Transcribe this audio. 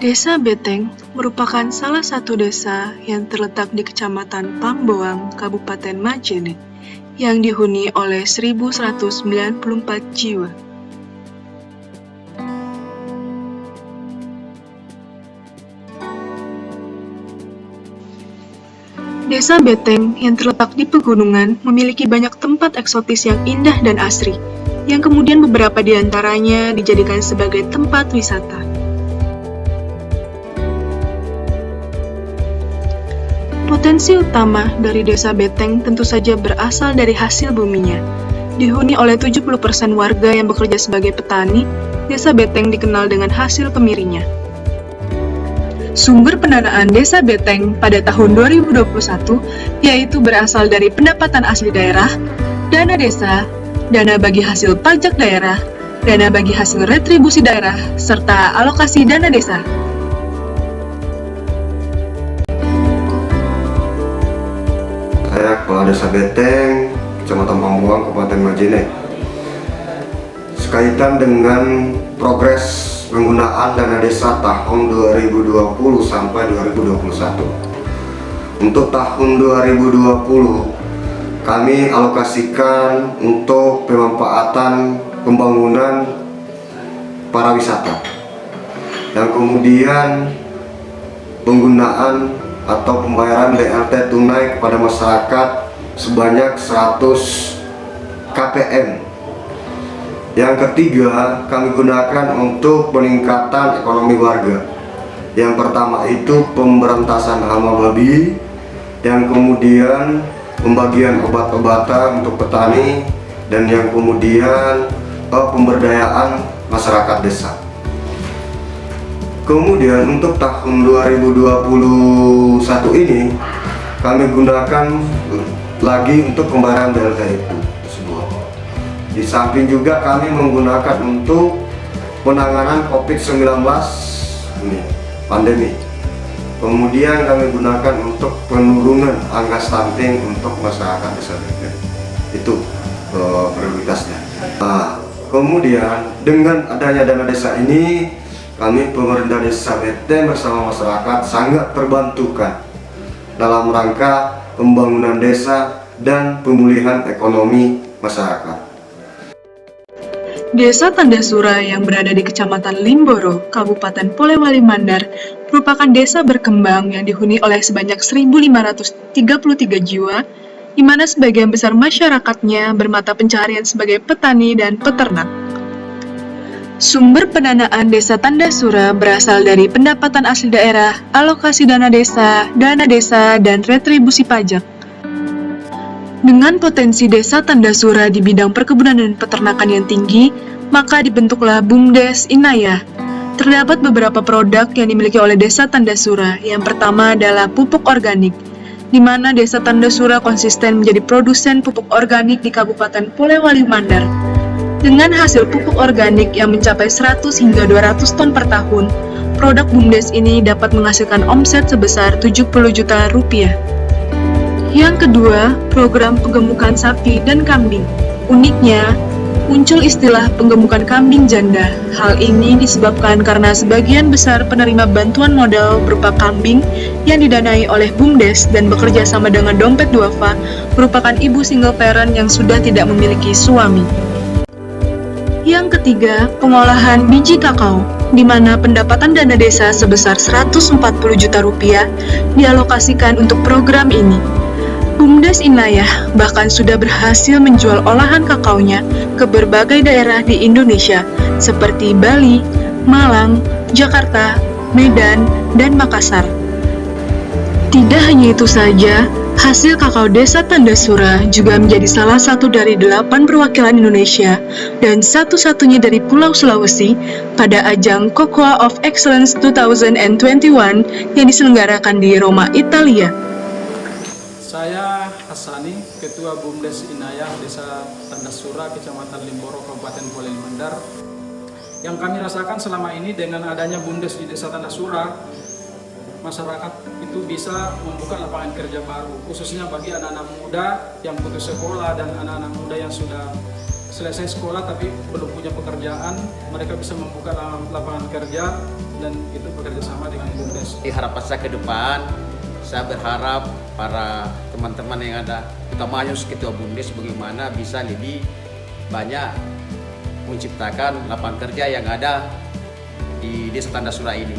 Desa Beteng merupakan salah satu desa yang terletak di Kecamatan Pangboang, Kabupaten Majene, yang dihuni oleh 1.194 jiwa. Desa Beteng yang terletak di pegunungan memiliki banyak tempat eksotis yang indah dan asri, yang kemudian beberapa di antaranya dijadikan sebagai tempat wisata. Potensi utama dari Desa Beteng tentu saja berasal dari hasil buminya. Dihuni oleh 70% warga yang bekerja sebagai petani, Desa Beteng dikenal dengan hasil kemirinya. Sumber pendanaan Desa Beteng pada tahun 2021 yaitu berasal dari pendapatan asli daerah, dana desa, dana bagi hasil pajak daerah, dana bagi hasil retribusi daerah, serta alokasi dana desa. Saya Kepala Desa Beteng, Kecamatan Pangboang, Kabupaten Majene. Sekaitan dengan progres penggunaan dana desa tahun 2020 sampai 2021. Untuk tahun 2020, kami alokasikan untuk pemanfaatan pembangunan para wisata. Yang kemudian penggunaan atau pembayaran BLT tunai kepada masyarakat sebanyak 100 KPM. Yang ketiga, kami gunakan untuk peningkatan ekonomi warga. Yang pertama itu pemberantasan hama babi, yang kemudian pembagian obat-obatan untuk petani, dan yang kemudian pemberdayaan masyarakat desa. Kemudian untuk tahun 2021 ini kami gunakan lagi untuk pembayaran BLT itu tersebut. Di samping juga kami menggunakan untuk penanganan COVID-19 ini, pandemi. Kemudian kami gunakan untuk penurunan angka stunting untuk masyarakat desa Beteng. Itu prioritasnya. Kemudian dengan adanya dana desa ini, kami pemerintah Desa Beteng bersama masyarakat sangat terbantukan dalam rangka pembangunan desa dan pemulihan ekonomi masyarakat. Desa Tandasura yang berada di Kecamatan Limboro, Kabupaten Polewali Mandar, merupakan desa berkembang yang dihuni oleh sebanyak 1.533 jiwa, di mana sebagian besar masyarakatnya bermata pencaharian sebagai petani dan peternak. Sumber pendanaan Desa Tandasura berasal dari pendapatan asli daerah, alokasi dana desa, dan retribusi pajak. Dengan potensi Desa Tandasura di bidang perkebunan dan peternakan yang tinggi, maka dibentuklah BUMDes Inayah. Terdapat beberapa produk yang dimiliki oleh Desa Tandasura. Yang pertama adalah pupuk organik, di mana Desa Tandasura konsisten menjadi produsen pupuk organik di Kabupaten Polewali Mandar. Dengan hasil pupuk organik yang mencapai 100 hingga 200 ton per tahun, produk BUMDes ini dapat menghasilkan omset sebesar 70 juta rupiah. Yang kedua, program penggemukan sapi dan kambing. Uniknya, muncul istilah penggemukan kambing janda. Hal ini disebabkan karena sebagian besar penerima bantuan modal berupa kambing yang didanai oleh BUMDes dan bekerja sama dengan Dompet Duafa merupakan ibu single parent yang sudah tidak memiliki suami. Yang ketiga, pengolahan biji kakao, di mana pendapatan dana desa sebesar 140 juta rupiah dialokasikan untuk program ini. BUMDes Inayah bahkan sudah berhasil menjual olahan kakaonya ke berbagai daerah di Indonesia seperti Bali, Malang, Jakarta, Medan, dan Makassar. Tidak hanya itu saja, hasil kakao Desa Tandasura juga menjadi salah satu dari 8 perwakilan Indonesia dan satu-satunya dari Pulau Sulawesi pada ajang Cocoa of Excellence 2021 yang diselenggarakan di Roma, Italia. Saya Hasani, Ketua BUMDes Inayah Desa Tandasura, Kecamatan Limboro, Kabupaten Polewali Mandar. Yang kami rasakan selama ini dengan adanya BUMDes di Desa Tandasura, masyarakat itu bisa membuka lapangan kerja baru, khususnya bagi anak-anak muda yang putus sekolah dan anak-anak muda yang sudah selesai sekolah tapi belum punya pekerjaan, mereka bisa membuka lapangan kerja dan itu bekerja sama dengan BUMDes. Di harapan saya ke depan, saya berharap para teman-teman yang ada, utamanya ketua BUMDes, bagaimana bisa lebih banyak menciptakan lapangan kerja yang ada di Desa Tandasura ini.